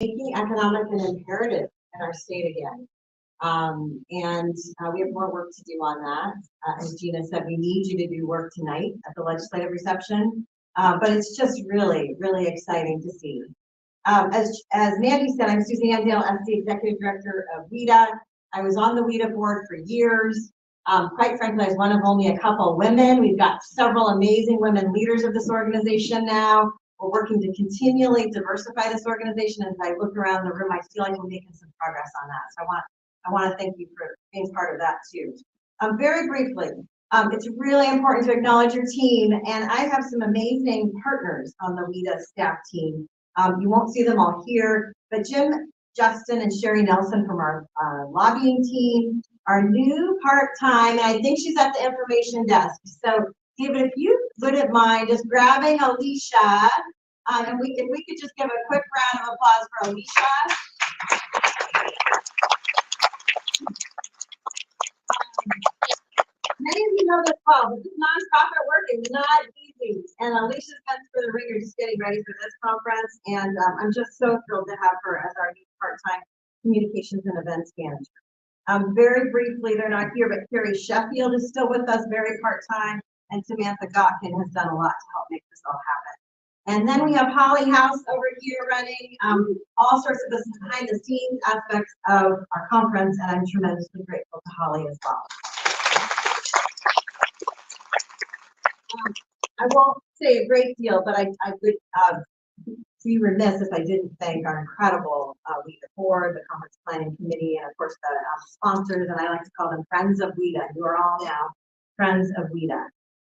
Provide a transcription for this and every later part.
making economic an imperative in our state again. We have more work to do on that. As Gina said, we need you to do work tonight at the legislative reception, but it's just really, really exciting to see. As Mandy said, I'm Suzanne Dale, as the Executive Director of WEDA. I was on the WEDA board for years. Quite frankly, I was one of only a couple women. We've got several amazing women leaders of this organization now. We're working to continually diversify this organization. As I look around the room, I feel like we're making some progress on that. So I want to thank you for being part of that too. Very briefly, it's really important to acknowledge your team, and I have some amazing partners on the WEDA staff team. You won't see them all here, but Jim, Justin, and Sherry Nelson from our lobbying team are new part-time, and I think she's at the information desk. So David, if you wouldn't mind just grabbing Alicia, and if we could just give a quick round of applause for Alicia. Many of you know this well, but this nonprofit work is not easy, and Alicia's been through the ringer just getting ready for this conference, and I'm just so thrilled to have her as our new part-time communications and events manager. Very briefly, they're not here, but Carrie Sheffield is still with us, very part-time, and Samantha Gotkin has done a lot to help make this all happen. And then we have Holly House over here running all sorts of the behind-the-scenes aspects of our conference, and I'm tremendously grateful to Holly as well. I won't say a great deal, but I would be remiss if I didn't thank our incredible WEDA board, the conference planning committee, and of course the sponsors, and I like to call them friends of WEDA. You are all now friends of WEDA.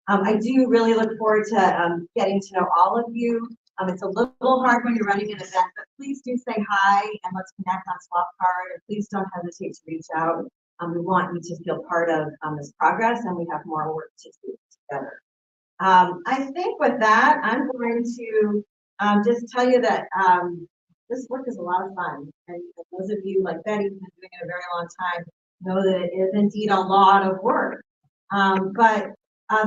I do really look forward to getting to know all of you. It's a little hard when you're running an event, but please do say hi and let's connect on Swap Card, and please don't hesitate to reach out. We want you to feel part of this progress, and we have more work to do together. I think with that, I'm going to just tell you that this work is a lot of fun. And those of you like Betty who've been doing it a very long time know that it is indeed a lot of work. But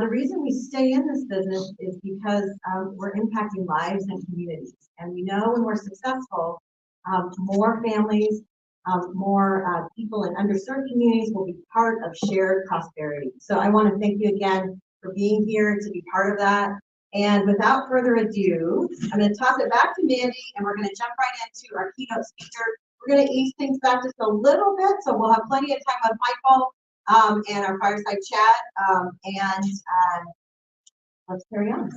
the reason we stay in this business is because we're impacting lives and communities. And we know when we're successful, more families, more people in underserved communities will be part of shared prosperity. So I want to thank you again for being here to be part of that. And without further ado, I'm going to toss it back to Mandy, and we're going to jump right into our keynote speaker. We're going to ease things back just a little bit, so we'll have plenty of time with Michael and our fireside chat. Let's carry on.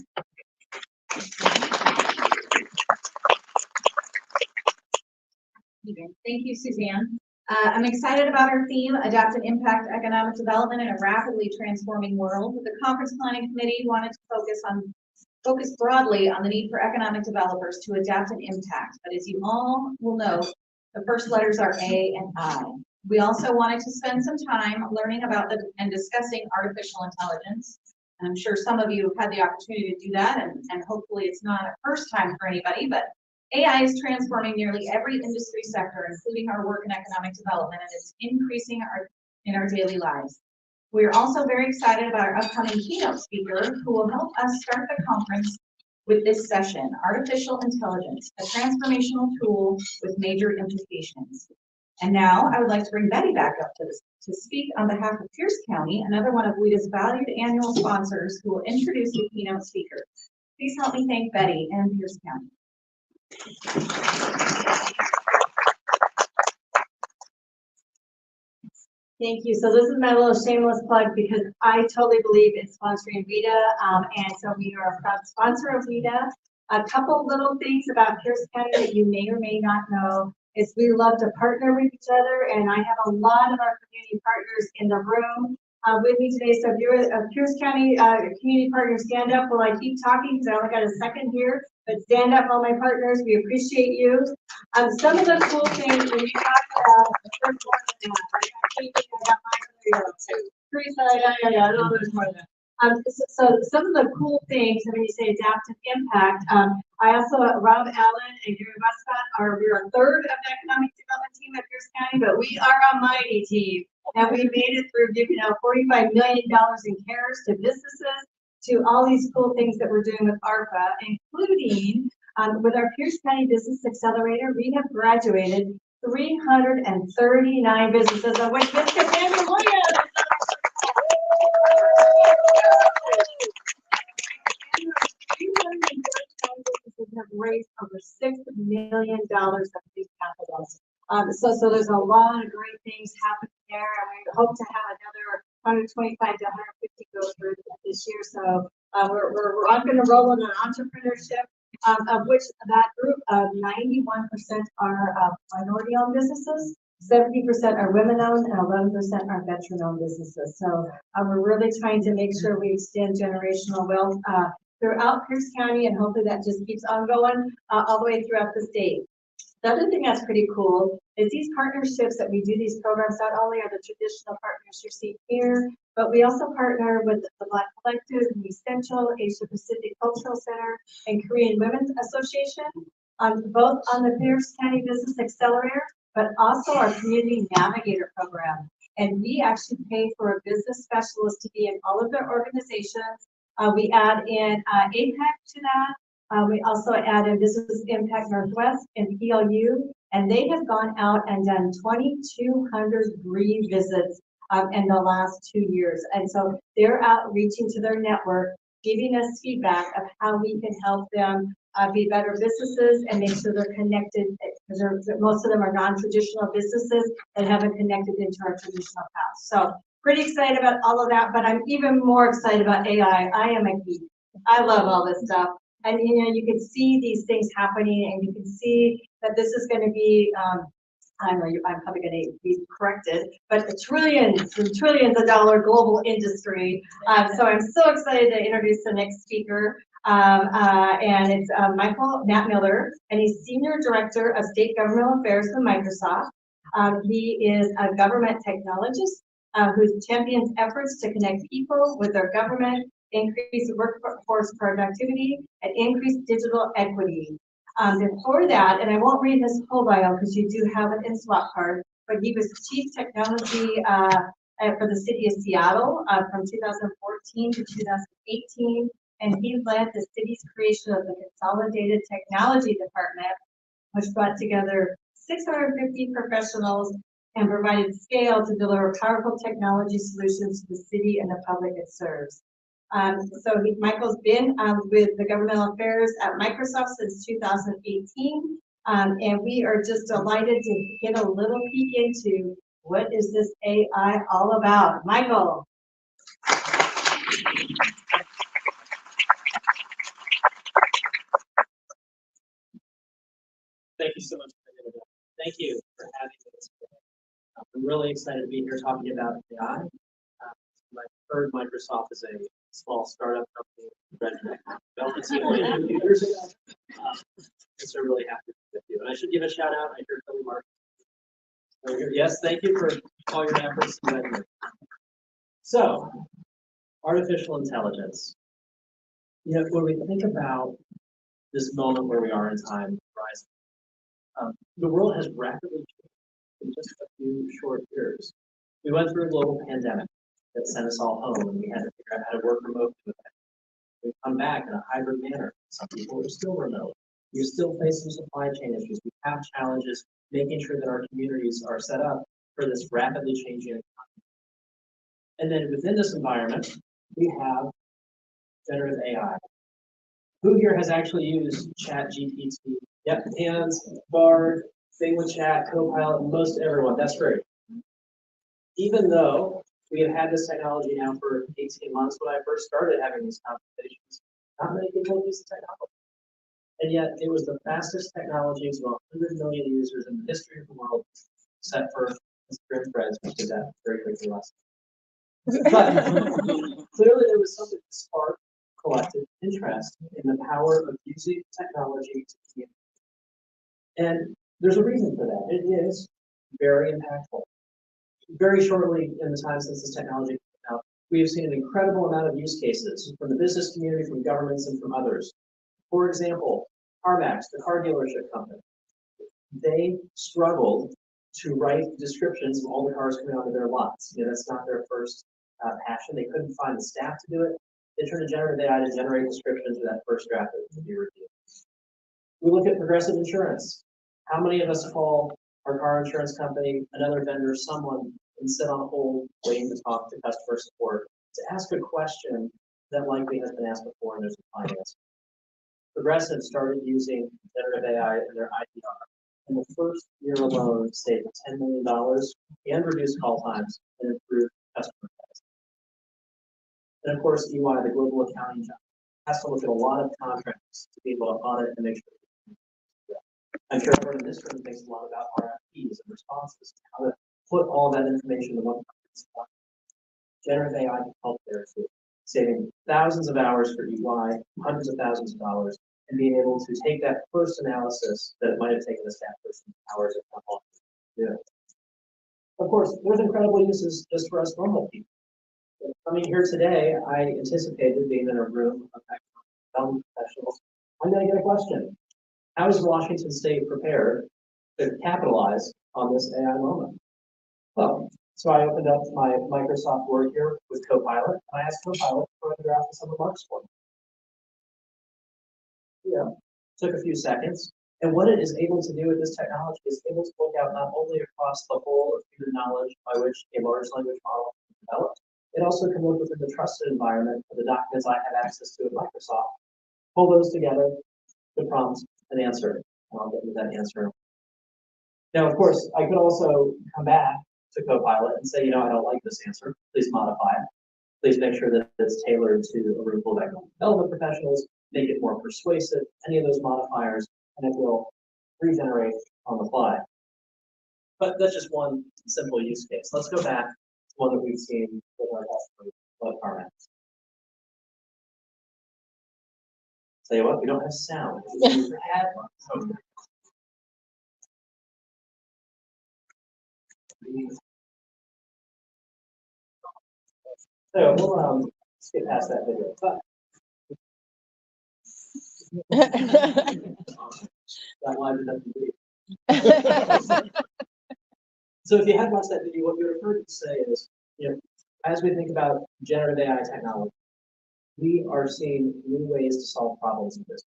Thank you, Suzanne. I'm excited about our theme, Adapt and Impact Economic Development in a Rapidly Transforming World. The Conference Planning Committee wanted to focus broadly on the need for economic developers to adapt and impact. But as you all will know, the first letters are A and I. We also wanted to spend some time learning about and discussing artificial intelligence. And I'm sure some of you have had the opportunity to do that, and hopefully it's not a first time for anybody, but AI is transforming nearly every industry sector, including our work in economic development, and it's increasing in our daily lives. We are also very excited about our upcoming keynote speaker, who will help us start the conference with this session, Artificial Intelligence, a transformational tool with major implications. And now I would like to bring Betty back up to speak on behalf of Pierce County, another one of WEDA's valued annual sponsors, who will introduce the keynote speaker. Please help me thank Betty and Pierce County. Thank you. So this is my little shameless plug because I totally believe in sponsoring WEDA, and so we are a proud sponsor of WEDA. A couple little things about Pierce County that you may or may not know is we love to partner with each other, and I have a lot of our community partners in the room with me today. So if you're a Pierce County community partner, stand up while I keep talking because I only got a second here. But stand up, all my partners. We appreciate you. Some of the cool things when you talk about the first one, I got my Teresa, I know there's more than that. So some of the cool things when you say adapt and impact. I also Rob Allen and Gary Westcott we're a third of the economic development team at Pierce County, but we are a mighty team. And we made it through giving out $45 million in CARES to businesses, to all these cool things that we're doing with ARPA, including With our Pierce County Business Accelerator, we have graduated 339 businesses, of which Ms. Cassandra Williams. Have raised over $6 million of new capital. So there's a lot of great things happening there, and we hope to have another 125 to 150 go through this year. So we're all going to roll in on entrepreneurship, of which that group of 91% are minority-owned businesses, 70% are women-owned, and 11% are veteran-owned businesses. So we're really trying to make sure we extend generational wealth throughout Pierce County, and hopefully that just keeps on going all the way throughout the state. The other thing that's pretty cool is these partnerships that we do these programs, not only are the traditional partners you see here, but we also partner with the Black Collective, the Essential, Asia Pacific Cultural Center, and Korean Women's Association, both on the Pierce County Business Accelerator, but also our Community Navigator program. And we actually pay for a business specialist to be in all of their organizations. We add in APEC to that. We also add in Business Impact Northwest and PLU, and they have gone out and done 2,200 visits in the last 2 years. And so they're out reaching to their network, giving us feedback of how we can help them be better businesses and make sure they're connected, because most of them are non-traditional businesses that haven't connected into our traditional path. So pretty excited about all of that, but I'm even more excited about AI. I am a geek. I love all this stuff. And you can see these things happening, and you can see that this is going to be, I know I'm probably going to be corrected, but trillions and trillions of dollar global industry. So I'm so excited to introduce the next speaker. And it's Matt Miller, and he's Senior Director of State Governmental Affairs for Microsoft. He is a government technologist who champions efforts to connect people with their government, increase workforce productivity, and increase digital equity. Before that, and I won't read his whole bio because you do have it in SWAT card, but he was Chief Technology for the City of Seattle from 2014 to 2018, and he led the city's creation of the Consolidated Technology Department, which brought together 650 professionals and provided scale to deliver powerful technology solutions to the city and the public it serves. So Michael's been with the governmental affairs at Microsoft since 2018, and we are just delighted to get a little peek into what is this AI all about. Michael. Thank you so much. Thank you for having us today. I'm really excited to be here talking about AI. My third Microsoft is a small startup company, developed a team a few years ago. So really happy to be with you. And I should give a shout out. I heard Kelly Mark. Yes, thank you for all your efforts. So, artificial intelligence. When we think about this moment where we are in time, the world has rapidly changed in just a few short years. We went through a global pandemic that sent us all home, and we had to figure out how to work remotely with that. We've come back in a hybrid manner. Some people are still remote. You're still facing supply chain issues. We have challenges making sure that our communities are set up for this rapidly changing economy. And then within this environment, we have generative AI. Who here has actually used ChatGPT? Yep, hands, Bard, Thing with Chat, Copilot, most everyone. That's great. Even though we have had this technology now for 18 months, when I first started having these conversations, not many people use the technology. And yet, it was the fastest technology to 100 million users in the history of the world, except for Instagram Threads, which did that very quickly last. But clearly, there was something that sparked collective interest in the power of using technology to communicate. And there's a reason for that. It is very impactful. Very shortly in the time since this technology came out, we have seen an incredible amount of use cases from the business community, from governments, and from others. For example, CarMax, the car dealership company, they struggled to write descriptions of all the cars coming onto their lots. That's not their first passion. They couldn't find the staff to do it. They turned to generative AI to generate descriptions of that first draft that would be reviewed. We look at Progressive Insurance. How many of us call our car insurance company, another vendor, someone, and sit on hold waiting to talk to customer support to ask a question that likely has been asked before and there's a finance? Progressive started using generative AI in their IPR. In the first year alone, saved $10 million and reduced call times and improved customer service. And of course, EY, the global accounting job, has to look at a lot of contracts to be able to audit and make sure. I'm sure everyone in this room thinks a lot about RFPs and responses, how to put all that information in one place. Generative AI can help there too, saving thousands of hours for EY, hundreds of thousands of dollars, and being able to take that first analysis that it might have taken a staff person hours if not longer to do. Of course, there's incredible uses just for us normal people. Coming here today, I anticipated being in a room of economic professionals. I'm going to get a question. How is Washington State prepared to capitalize on this AI moment? Well, so I opened up my Microsoft Word here with Copilot, and I asked Copilot for a draft of some remarks for me. Yeah, took a few seconds. And what it is able to do with this technology is able to look out not only across the whole of human knowledge by which a large language model is developed, it also can look within the trusted environment of the documents I have access to at Microsoft, pull those together, the prompts, and answer. And I'll get you that answer. Now, of course, I could also come back to Copilot and say, I don't like this answer. Please modify it. Please make sure that it's tailored to a room full of economic development professionals, make it more persuasive, any of those modifiers, and it will regenerate on the fly. But that's just one simple use case. Let's go back to one that we've seen with our customers, like CarMax. Tell you what, we don't have sound. So we'll skip past that video. That line doesn't be. So if you had watched that video, what we were heard to say is, as we think about generative AI technology, we are seeing new ways to solve problems in business.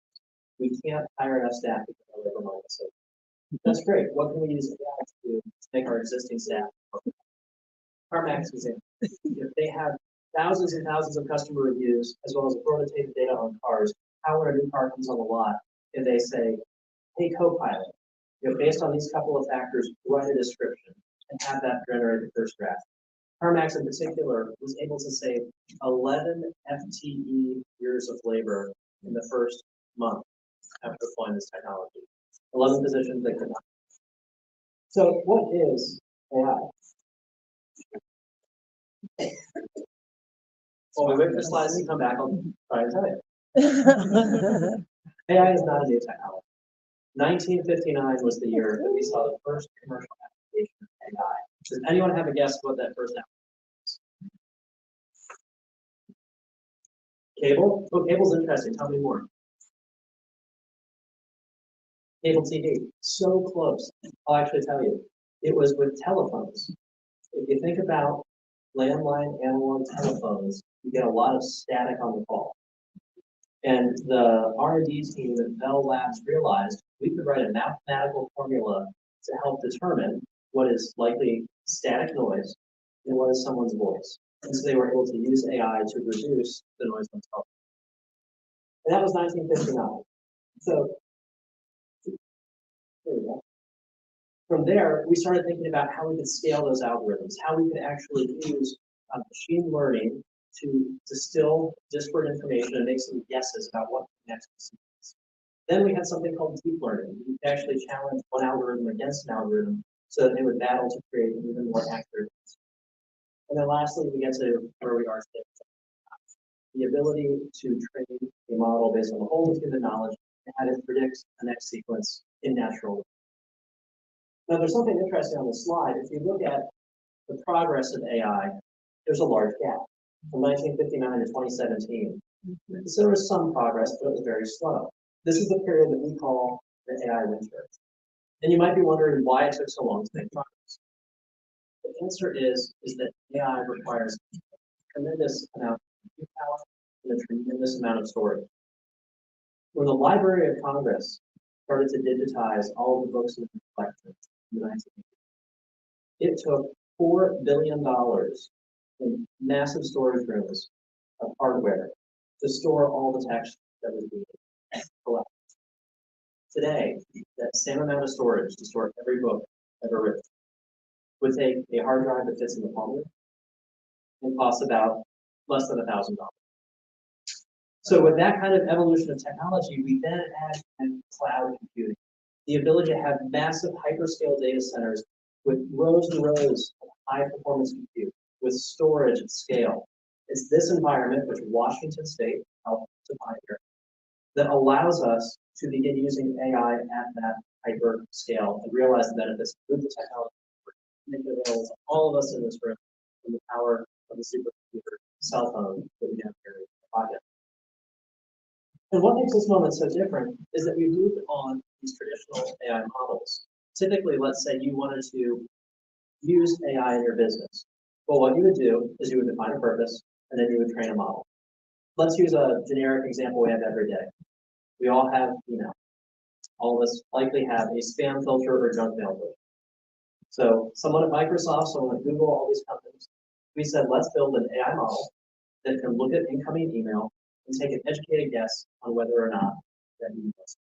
We can't hire enough staff to cover labor market. So that's great. What can we use AI to do to make our existing staff work? CarMax example. They have thousands and thousands of customer reviews, as well as authoritative data on cars. How when a new car comes on the lot, if they say, hey, Copilot, based on these couple of factors, write a description and have that generate the first draft. CarMax in particular was able to save 11 FTE years of labor in the first month after deploying this technology. 11 positions they could not. So what is AI? While we wait for slides to come back, I'll try to tell you. AI is not a new technology. 1959 was the year that we saw the first commercial application of AI. Does anyone have a guess what that first application was? Cable? Oh, cable's interesting. Tell me more. Cable TV. So close. I'll actually tell you. It was with telephones. If you think about landline analog telephones, you get a lot of static on the call. And the R&D team at Bell Labs realized we could write a mathematical formula to help determine what is likely static noise and what is someone's voice. And so they were able to use AI to reduce the noise on telephone. And that was 1959. So there we go. From there, we started thinking about how we could scale those algorithms, how we could actually use machine learning to distill disparate information and make some guesses about what the next is. Then we had something called deep learning. We could actually challenge one algorithm against an algorithm so that they would battle to create an even more accurate answer. And then lastly, we get to where we are today. The ability to train a model based on the whole of human knowledge and how to predict the next sequence in natural ways. Now, there's something interesting on the slide. If you look at the progress of AI, there's a large gap from 1959 to 2017. So there was some progress, but it was very slow. This is the period that we call the AI winter. And you might be wondering why it took so long to make progress. The answer is that AI requires a tremendous amount of compute power and a tremendous amount of storage. When the Library of Congress started to digitize all of the books in the collection in the 1980s. It took $4 billion in massive storage rooms of hardware to store all the text that was being collected. Today, that same amount of storage to store every book ever written would take a hard drive that fits in the palm of it and costs about less than $1,000. So with that kind of evolution of technology, we then add cloud computing, the ability to have massive hyperscale data centers with rows and rows of high performance compute, with storage at scale. It's this environment which Washington State helped to pioneer that allows us to begin using AI at that hyper scale and realize the benefits of the technology, make it available to all of us in this room from the power of the supercomputer cell phone that we have here in the pocket. And what makes this moment so different is that we've moved on these traditional AI models. Typically, let's say you wanted to use AI in your business. Well, what you would do is you would define a purpose, and then you would train a model. Let's use a generic example we have every day. We all have email. All of us likely have a spam filter or junk mail filter. So someone at Microsoft, someone at Google, all these companies, we said, let's build an AI model that can look at incoming email and take an educated guess on whether or not that email is.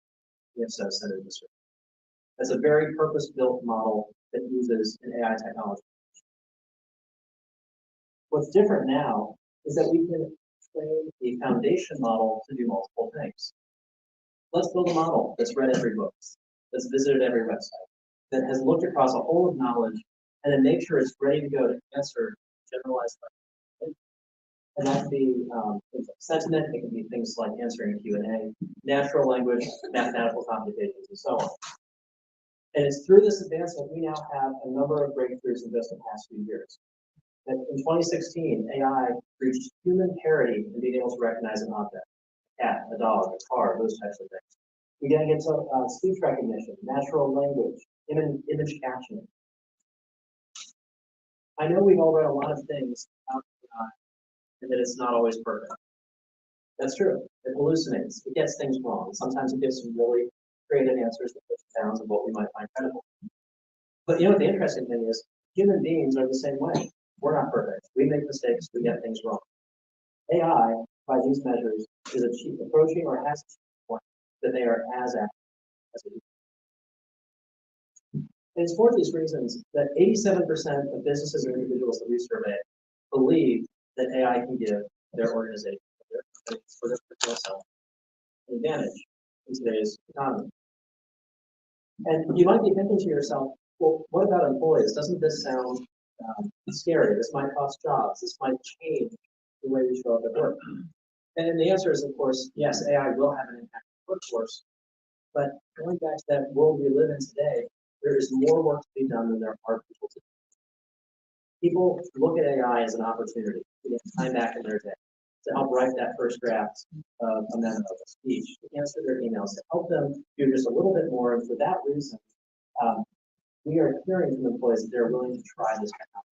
If so, send it to server. That's a very purpose-built model that uses an AI technology. What's different now is that we can train a foundation model to do multiple things. Let's build a model that's read every book, that's visited every website, that has looked across a whole of knowledge, and then make sure it's ready to go to answer generalized questions. And that can be things like sentiment, it can be things like answering Q&A, natural language, mathematical computations, and so on. And it's through this advancement we now have a number of breakthroughs in just the past few years. And in 2016, AI reached human parity in being able to recognize an object, a cat, a dog, a car, those types of things. We then get to speech recognition, natural language, image captioning. I know we've all read a lot of things about AI, and that it's not always perfect. That's true. It hallucinates. It gets things wrong. Sometimes it gives some really creative answers that push the bounds of what we might find credible. But you know what the interesting thing is? Human beings are the same way. We're not perfect. We make mistakes. We get things wrong. AI, by these measures, is approaching or has achieved the point that they are as accurate as a human. And it's for these reasons that 87% of businesses and individuals that we survey believe that AI can give their organization, their companies, or their personal self an advantage in today's economy. And you might be thinking to yourself, well, what about employees? Doesn't this sound scary? This might cost jobs. This might change the way we show up at work. And the answer is, of course, yes, AI will have an impact on the workforce. But going back to that world we live in today, there is more work to be done than there are people to do. People look at AI as an opportunity to get time back in their day, to help write that first draft of a memo, of a speech, to answer their emails, to help them do just a little bit more. And for that reason, we are hearing from employees that they're willing to try this technology.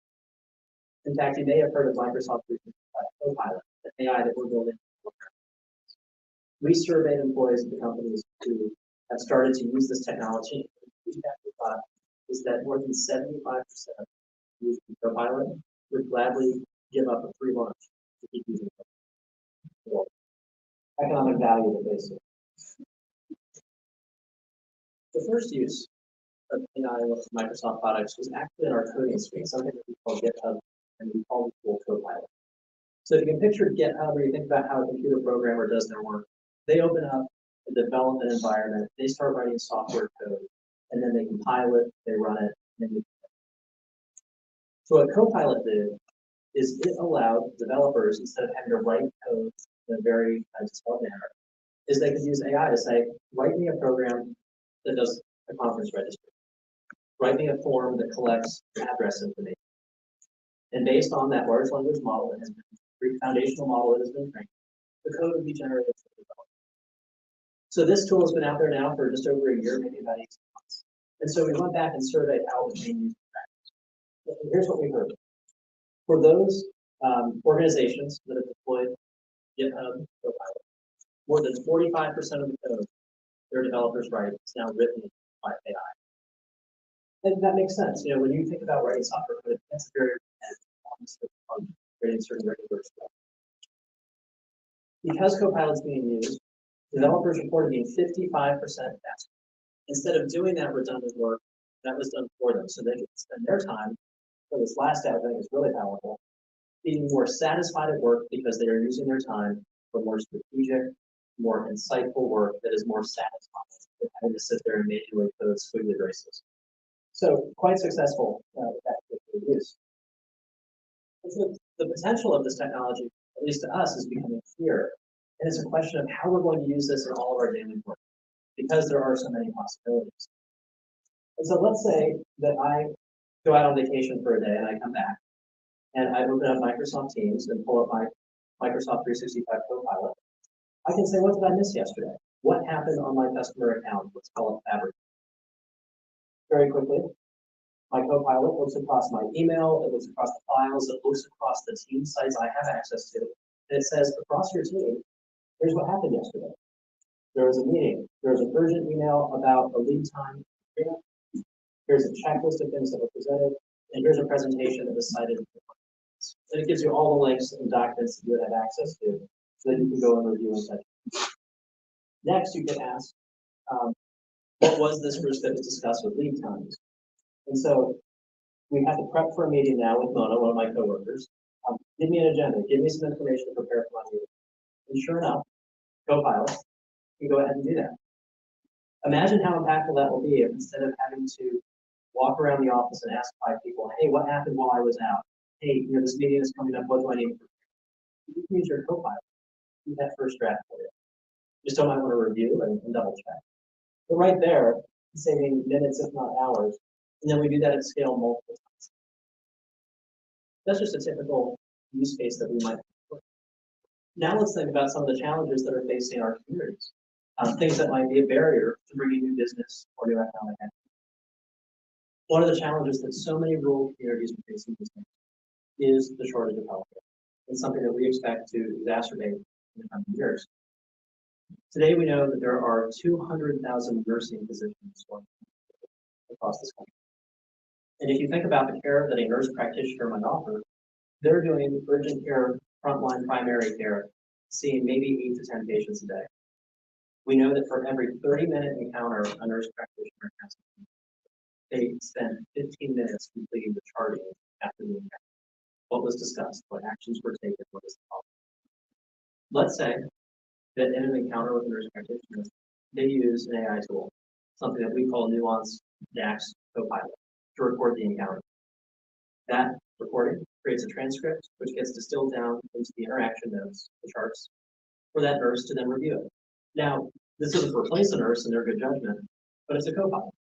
In fact, you may have heard of Microsoft's recent Copilot, the AI that we're building. We surveyed employees at the companies who have started to use this technology. The feedback we got is that more than 75% using Copilot would gladly give up a free lunch to keep using it. Economic value that they see. The first use of AI with Microsoft products was actually in our coding suite, something that we call GitHub, and we call the tool Copilot. So if you can picture GitHub, or you think about how a computer programmer does their work, they open up a development environment, they start writing software code, and then they compile it, they run it, and they. So what Copilot did is it allowed developers, instead of having to write code in a very detailed manner, is they could use AI to say, write me a program that does a conference registry. Write me a form that collects address information. And based on that large language model that has been, foundational model that has been trained, the code would be generated for the developer. So this tool has been out there now for just over a year, maybe about 18 months. And so we went back and surveyed how it was being used in practice. And here's what we heard. For those organizations that have deployed GitHub Copilot, more than 45% of the code their developers write is now written by AI. And that makes sense. You know, when you think about writing software code, that's very repetitive on creating certain regular stuff. Because Copilot's being used, developers reported being 55% faster. Instead of doing that redundant work, that was done for them. So they could spend their time, for this last step, I think is really powerful, being more satisfied at work because they are using their time for more strategic, more insightful work that is more satisfying than having to sit there and manually code squiggly braces. So quite successful with that particular use. And so the potential of this technology, at least to us, is becoming clear. And it's a question of how we're going to use this in all of our daily work, because there are so many possibilities. And so let's say that I go out on vacation for a day and I come back and I open up Microsoft Teams and pull up my Microsoft 365 Copilot. I can say, what did I miss yesterday? What happened on my customer account? Let's call it Fabric. Very quickly, my Copilot looks across my email, it looks across the files, it looks across the team sites I have access to, and it says, across your team, here's what happened yesterday. There was a meeting, there was an urgent email about a lead time. Here's a checklist of things that were presented, and here's a presentation that was cited. And it gives you all the links and documents that you have access to, so that you can go and review and such. Next, you can ask, what was this risk that was discussed with lead times? And so we have to prep for a meeting now with Mona, one of my coworkers. Give me an agenda, give me some information to prepare for my meeting. And sure enough, Copilot can go ahead and do that. Imagine how impactful that will be if instead of having to walk around the office and ask 5 people, hey, what happened while I was out? Hey, this meeting is coming up, what do I need to prepare? You can use your Copilot. Do that first draft for you. You still might want to review and double check. But right there, saving minutes, if not hours, and then we do that at scale multiple times. That's just a typical use case that we might have. Now let's think about some of the challenges that are facing our communities. Things that might be a barrier to bringing new business or new economic activity. One of the challenges that so many rural communities are facing these days is the shortage of healthcare. It's something that we expect to exacerbate in the coming years. Today, we know that there are 200,000 nursing positions across this country. And if you think about the care that a nurse practitioner might offer, they're doing urgent care, frontline primary care, seeing maybe 8 to 10 patients a day. We know that for every 30-minute encounter a nurse practitioner has, they spend 15 minutes completing the charting after the encounter. What was discussed, what actions were taken, what is the problem. Let's say that in an encounter with a nurse practitioner, they use an AI tool, something that we call Nuance DAX Copilot, to record the encounter. That recording creates a transcript, which gets distilled down into the interaction notes, the charts, for that nurse to then review it. Now, this doesn't replace a nurse in their good judgment, but it's a Copilot.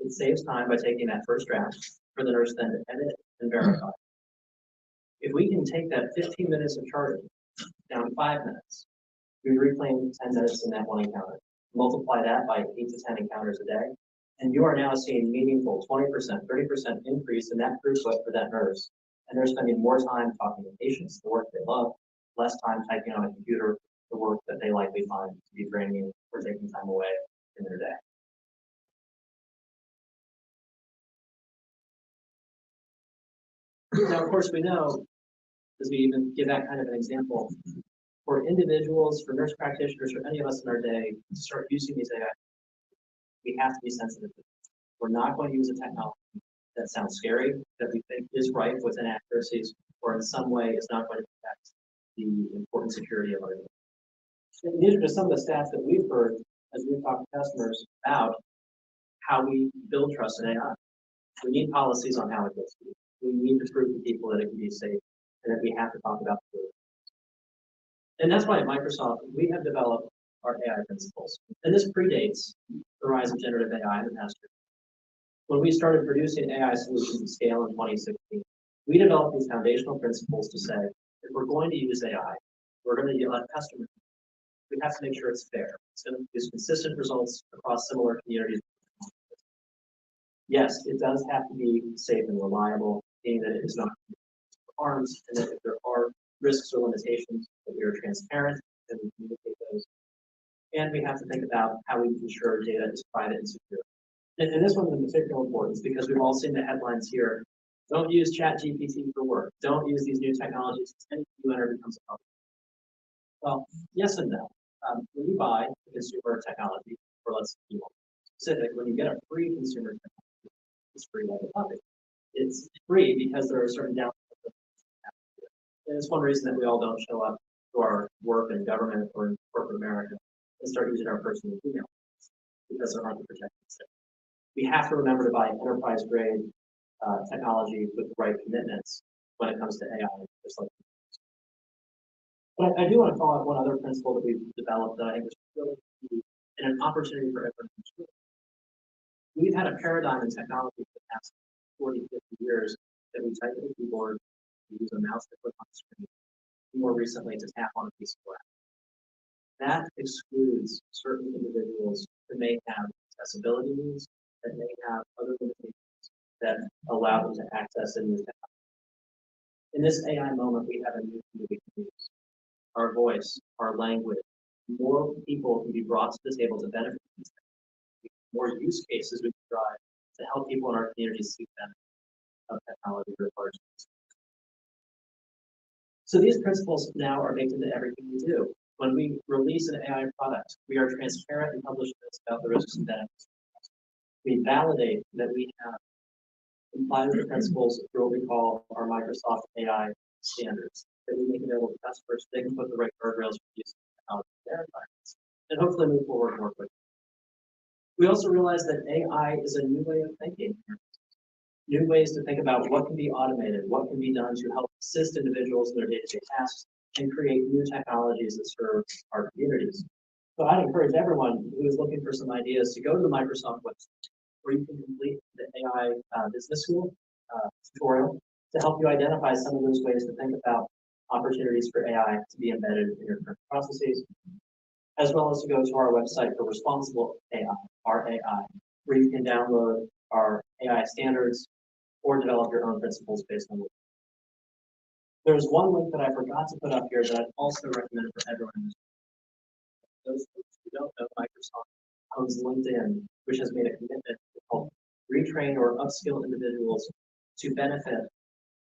It saves time by taking that first draft for the nurse then to edit and verify. If we can take that 15 minutes of charting down to 5 minutes, we reclaim 10 minutes in that one encounter. Multiply that by 8 to 10 encounters a day, and you are now seeing meaningful 20%, 30% increase in that throughput for that nurse. And they're spending more time talking to patients, the work they love, less time typing on a computer, the work that they likely find to be draining or taking time away in their day. Now, of course, we know, as we even give that kind of an example, for individuals, for nurse practitioners, for any of us in our day, to start using these AI, we have to be sensitive to it. We're not going to use a technology that sounds scary, that we think is rife with inaccuracies, or in some way is not going to protect the important security of our data. And these are just some of the stats that we've heard as we've talked to customers about how we build trust in AI. We need policies on how it gets used. We need to prove to people that it can be safe, and that we have to talk about the data. And that's why at Microsoft, we have developed our AI principles. And this predates the rise of generative AI in the past year. When we started producing AI solutions at scale in 2016, we developed these foundational principles to say, if we're going to use AI, we're going to let customers, we have to make sure it's fair. It's going to produce consistent results across similar communities. Yes, it does have to be safe and reliable, meaning that it is not harms, and that if there are risks or limitations, that we are transparent and we communicate those. And we have to think about how we ensure data is private and secure. And this one's of particular importance because we've all seen the headlines here. Don't use ChatGPT for work. Don't use these new technologies. Anything you enter becomes a public. Well, yes and no. When you buy a consumer technology, or let's be more specific, when you get a free consumer technology, it's free like a puppy. It's free because there are certain downsides. And it's one reason that we all don't show up to our work in government or in corporate America and start using our personal email because there aren't the protections there. We have to remember to buy enterprise grade technology with the right commitments when it comes to AI. Just like but I do want to call out one other principle that we've developed that I think is really key and an opportunity for everyone to do. We've had a paradigm in technology for the past 40, 50 years that we type in a keyboard, we use a mouse to click on the screen, more recently to tap on a piece of glass. That excludes certain individuals that may have accessibility needs, that may have other limitations that allow them to access and use technology. In this AI moment, we have a new thing that we can use. Our voice, our language, more people can be brought to the table to benefit from this technology. More use cases we can drive to help people in our communities see benefit of technology for large. So these principles now are baked into everything we do. When we release an AI product, we are transparent and publish this about the risks and benefits. We validate that we have complied with the principles through what we call our Microsoft AI standards, that we make available to customers. They can put the right guardrails for use of technology in their environments, and hopefully move forward more quickly. We also realize that AI is a new way of thinking, new ways to think about what can be automated, what can be done to help assist individuals in their day-to-day tasks, and create new technologies that serve our communities. So I'd encourage everyone who is looking for some ideas to go to the Microsoft website, where you can complete the AI Business School tutorial to help you identify some of those ways to think about opportunities for AI to be embedded in your current processes, as well as to go to our website for responsible AI, RAI, where you can download our AI standards or develop your own principles based on it. There's one link that I forgot to put up here that I'd also recommend for everyone. Those who don't know, Microsoft owns LinkedIn, which has made a commitment to help retrain or upskill individuals to benefit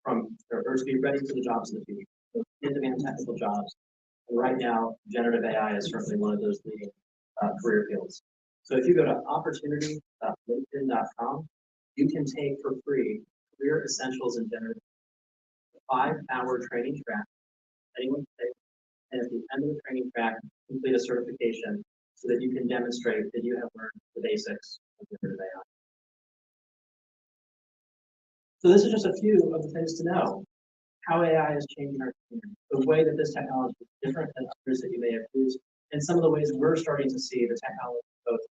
from or to be ready for the jobs in the future, so in-demand technical jobs. And right now, generative AI is certainly one of those leading career fields. So if you go to opportunity.linkedin.com, you can take for free Career Essentials in Generative AI, 5-hour training track. Anyone can take, and at the end of the training track, complete a certification so that you can demonstrate that you have learned the basics of generative AI. So this is just a few of the things to know. How AI is changing our community, the way that this technology is different than others that you may have used, and some of the ways we're starting to see the technology both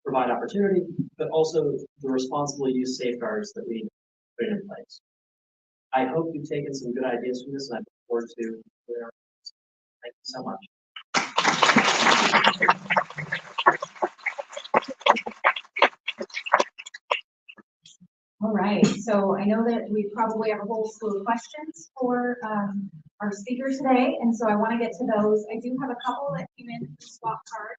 provide opportunity, but also the responsible use safeguards that we put in place. I hope you've taken some good ideas from this, and I look forward to their. Thank you so much. All right, so I know that we probably have a whole slew of questions for our speaker today, and so I want to get to those. I do have a couple that came in through swap card,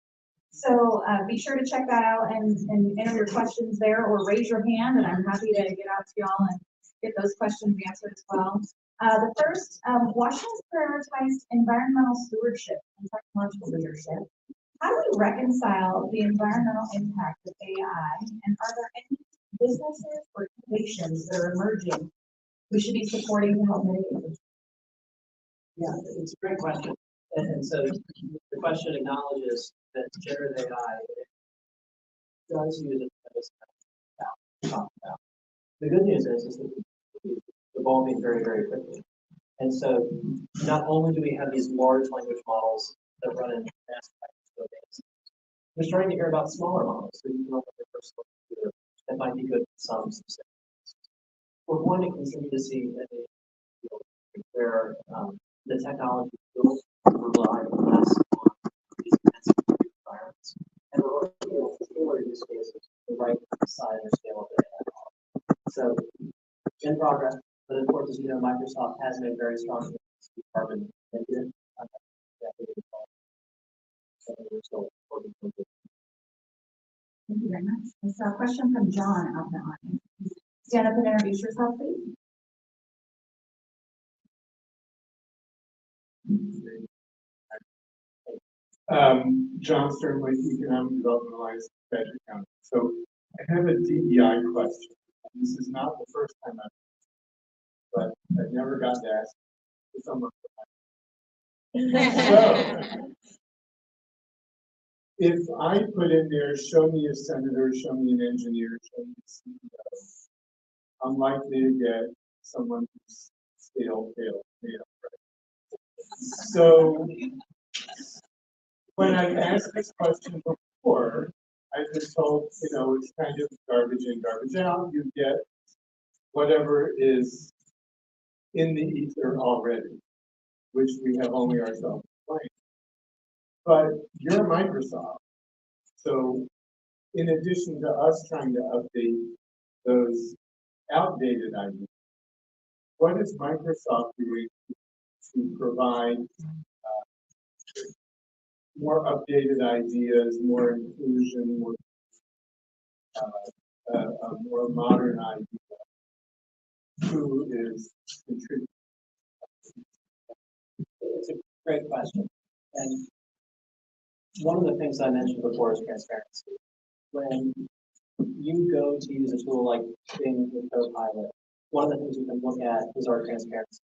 so be sure to check that out and enter your questions there, or raise your hand, and I'm happy to get out to y'all and get those questions answered as well. The first, Washington's prioritized environmental stewardship and technological leadership. How do we reconcile the environmental impact of AI, and are there any businesses or innovations that are emerging we should be supporting to help mitigate this? Yeah, it's a great question. And so the question acknowledges that generative AI does use it as talk about. The good news is that it's evolving very, very quickly. And so not only do we have these large language models that run in massive data, we're starting to hear about smaller models. So you can run your personal computer that might be good for some specific. We're going to continue to see where the technology will rely less on these intensive environments, and we're going to be able to tailor use cases to the right size or scale of the AI model. So, in progress, but of course, as you know, Microsoft has made very strong commitments to carbon negative. we're still working through it. Thank you very much. I saw a question from John out in the audience. Stand up and introduce yourself, please. John Sternway, Economic Development Alliance, Badger County. So I have a DEI question. This is not the first time but I've never got to ask for someone. So if I put in there, show me a senator, show me an engineer, show me a CEO, I'm likely to get someone who's stale, right? So when I asked this question before, I've been told, it's kind of garbage in, garbage out. You get whatever is in the ether already, which we have only ourselves to blame. But you're Microsoft. So in addition to us trying to update those outdated ideas, what is Microsoft doing to provide more updated ideas, more inclusion, more modern idea? Who is contributing? It's a great question. And one of the things I mentioned before is transparency. When you go to use a tool like Bing with Copilot, one of the things you can look at is our transparency.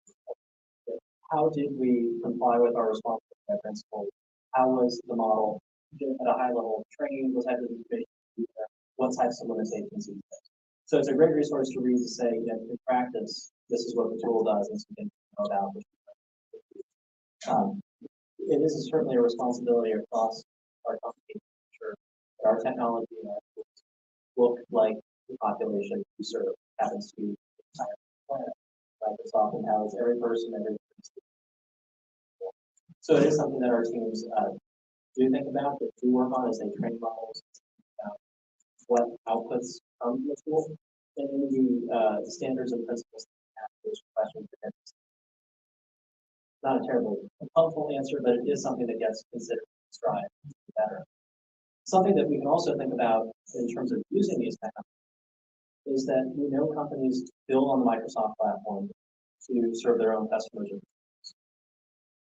How did we comply with our responsibility principles? How was the model at a high level trained? What type of information? What types of limitations? So it's a great resource to read to say, in practice, this is what the tool does, and some things to know about. It is certainly a responsibility across our company to ensure that our technology and our tools look like the population we serve happens to be the entire planet. Microsoft empowers every person, every person. So it is something that our teams do think about, that do work on as they train models, what outputs from the tool, and in the standards and principles that have those questions. Not a terribly helpful answer, but it is something that gets considered strive better. Something that we can also think about in terms of using these technologies is that we know companies build on the Microsoft platform to serve their own customers.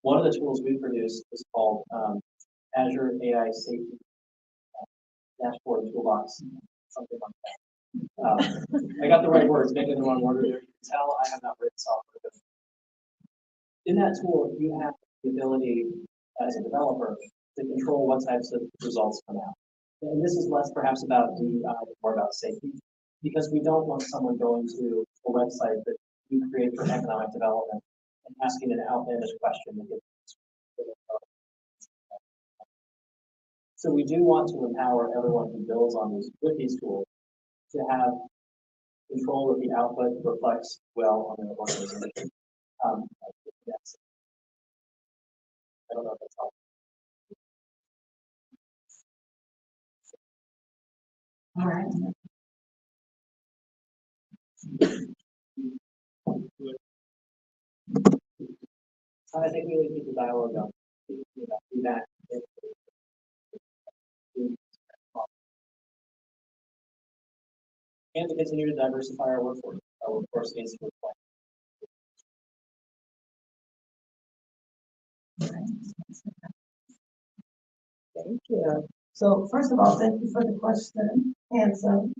One of the tools we produce is called Azure AI Safety Dashboard Toolbox, something like that. I got the right words, maybe the wrong word there. You can tell I have not written software. But in that tool, you have the ability as a developer to control what types of results come out. And this is less perhaps about DEI, more about safety, because we don't want someone going to a website that we create for economic development and asking an outlandish question. So we do want to empower everyone who builds on these with these tools to have control of the output reflects well on their organization. Yes. I don't know if that's helpful. All right. So I think we need to keep the dialogue going. Feedback. And to continue to diversify our workforce. Our workforce needs to reflect. Thank you. So first of all, thank you for the question, handsome.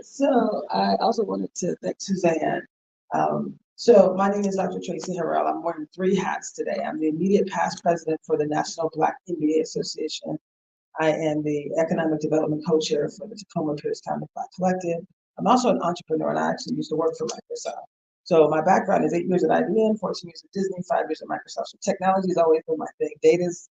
So I also wanted to thank Suzanne. So my name is Dr. Tracy Harrell. I'm wearing 3 hats today. I'm the immediate past president for the National Black MBA Association. I am the economic development co-chair for the Tacoma Pierce County Black Collective. I'm also an entrepreneur, and I actually used to work for Microsoft. So my background is 8 years at IBM, 14 years at Disney, 5 years at Microsoft. So technology has always been my thing. Data is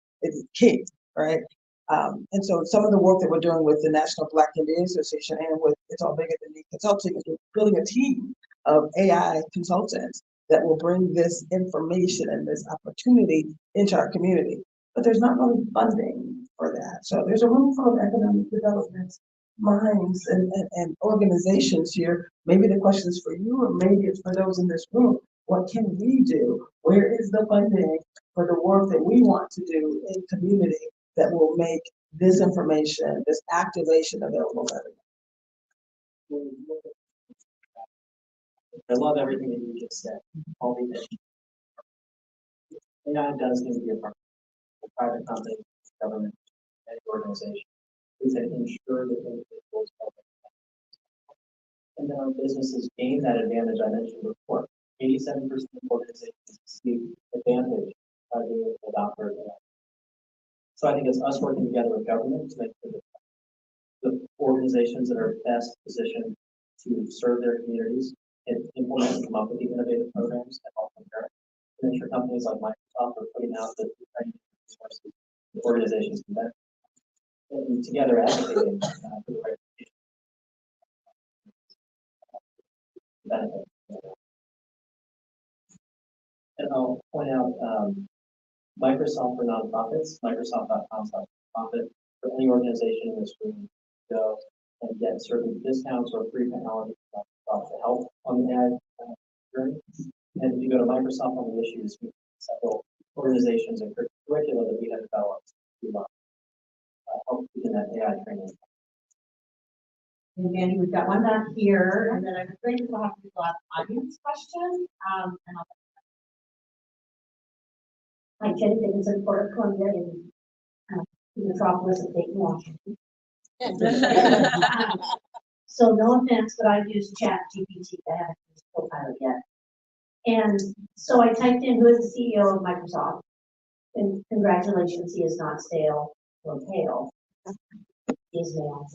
king, right? And so some of the work that we're doing with the National Black MBA Association and with It's All Bigger Than Me Consulting is we're building a team of AI consultants that will bring this information and this opportunity into our community. But there's not really funding for that. So there's a room full of economic development minds and organizations here. Maybe the question is for you, or maybe it's for those in this room. What can we do? Where is the funding for the work that we want to do in community that will make this information, this activation available to everyone. I love everything that you just said. All the AI does need to be a part of private company, government, and organization. We can ensure that individuals and then our businesses gain that advantage I mentioned before. 87% of organizations see advantage by being able to adopt our AI. So I think it's us working together with government to make sure that the organizations that are best positioned to serve their communities and implement and come up with the innovative programs that help them there. To make sure companies like Microsoft are putting out the training resources the organizations can benefit. And together advocating for the right benefit. And I'll point out Microsoft for nonprofits, Microsoft.com/profit, for any organization in this room to go and get certain discounts or free technology from Microsoft to help on the AI journey. And if you go to Microsoft on the issues, we have several organizations and curricula that we have developed to help in that AI training. And Andy, we've got one back here, and then I'm afraid we'll have to do a lot of audience questions. And I'll Hi, Jenny Dickinson, Port of Columbia in the metropolis of Dayton, Washington. So no offense, but I've used Chat GPT. I haven't used Copilot yet. And so I typed in who is the CEO of Microsoft. And congratulations, he is not stale or pale. He is male.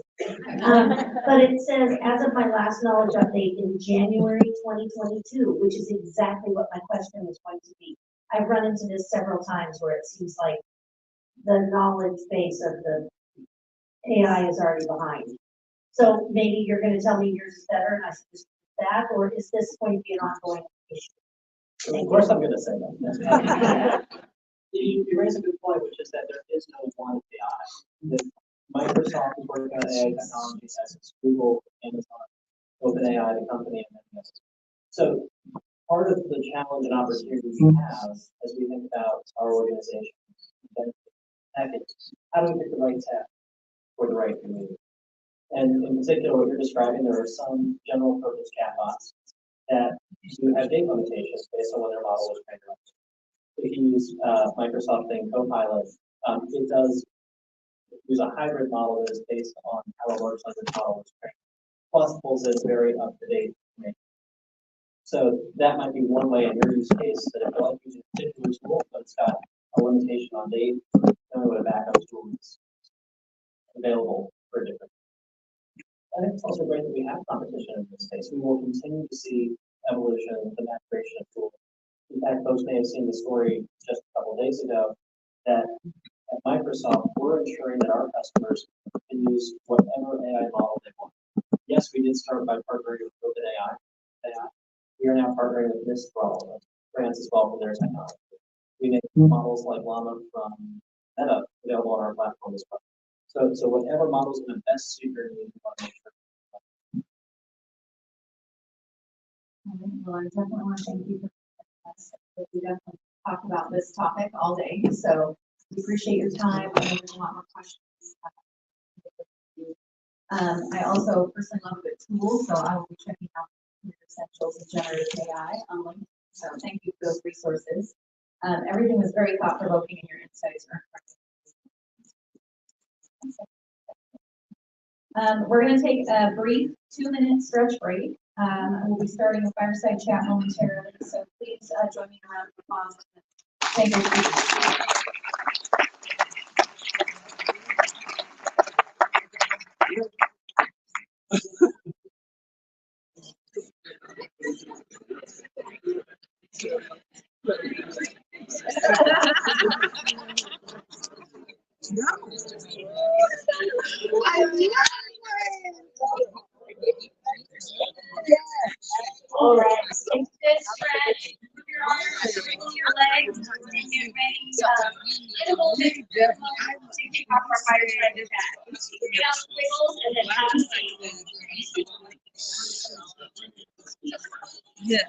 But it says, as of my last knowledge update in January 2022, which is exactly what my question was going to be. I've run into this several times where it seems like the knowledge base of the AI is already behind. So maybe you're going to tell me yours is better and I should just do that, or is this going to be an ongoing issue? Of course I'm going to say that. You raise a good point, which is that there is no one AI. That Microsoft is working on AI technology as it's Google, Amazon, OpenAI, the company, and many others. So part of the challenge and opportunity we have as we think about our organization is how do we pick the right tech for the right community? And in particular, what you're describing, there are some general purpose chatbots that do have date limitations based on when their model was trained on. If you use Microsoft Bing Copilot, it does use a hybrid model that is based on how a large language model was trained, plus pulls in very up-to-date information. So that might be one way in your use case that if you like using a particular tool, but it's got a limitation on date, then what a backup tool is available for different. I think it's also great that we have competition in this space. We will continue to see evolution, the maturation of tools. In fact, folks may have seen the story just a couple of days ago that at Microsoft, we're ensuring that our customers can use whatever AI model they want. Yes, we did start by partnering with OpenAI. We are now partnering with Mistral, France as well for their technology. We make models like Llama from WEDA available on our platform as well. So whatever models are the best suit your needs, we want to make sure. Well, I definitely want to thank you for this. We definitely talk about this topic all day, so we appreciate your time. I know there's a lot more questions. I also personally love a good tool, so I will be checking out your essentials of generative AI on LinkedIn. So thank you for those resources. Everything was very thought-provoking, and your insights are incredible. We're going to take a brief 2-minute stretch break. We'll be starting a fireside chat momentarily, so please join me in a round of applause. Thank you. All right, take this stretch. Move your arms, wiggle your legs, and get ready. Little bit to kick off our fireside chat. Get out the wiggles and then have a seat. Yeah.